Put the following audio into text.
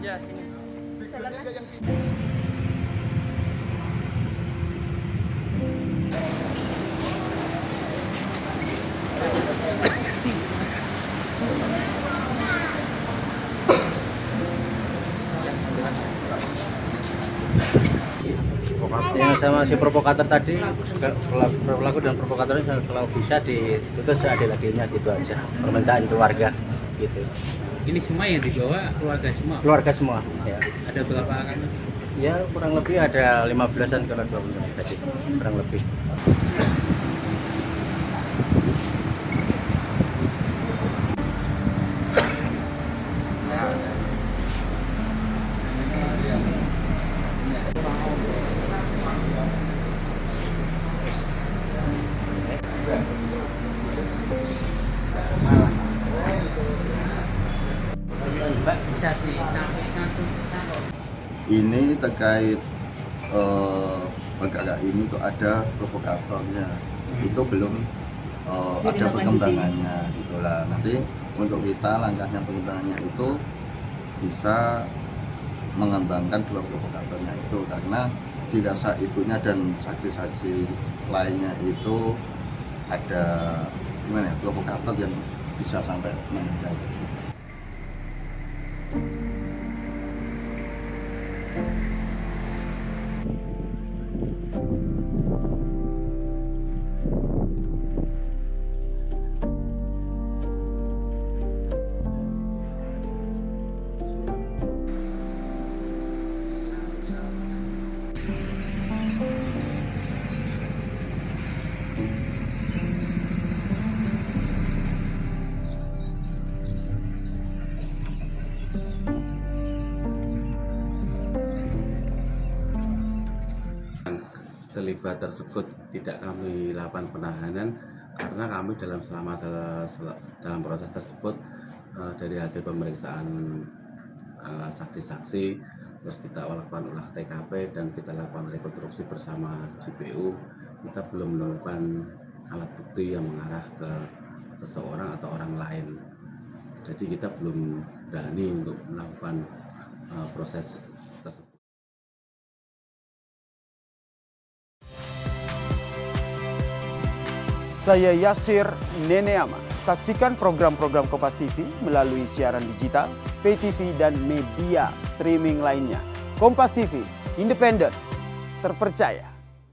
Ya, sini. Yang sama si provokator tadi, pelaku dan provokatornya kalau bisa ditutup seadil-adilnya gitu aja, permintaan itu warga gitu. Ini semua yang dibawa keluarga semua? Keluarga semua ya. Ada berapa kan? Ya kurang lebih ada 15-an kalau 20 tadi, kurang lebih. Mbak bisa disampaikan ini terkait perkara ini tuh ada provokatornya, itu belum ada perkembangannya gitulah. Nanti untuk kita langkahnya pengembangannya itu bisa mengembangkan dua provokatornya itu, karena dirasa ibunya dan saksi-saksi lainnya itu ada gimana ya, provokator yang bisa sampai meninggal. Terlibat tersebut tidak kami lakukan penahanan karena kami dalam proses tersebut dari hasil pemeriksaan saksi-saksi, terus kita lakukan olah TKP dan kita lakukan rekonstruksi bersama JPU, kita belum menemukan alat bukti yang mengarah ke seseorang atau orang lain. Jadi kita belum berani untuk melakukan proses tersebut. Saya Yasir Neneama. Saksikan program-program Kompas TV melalui siaran digital, pay TV, dan media streaming lainnya. Kompas TV, independen, terpercaya.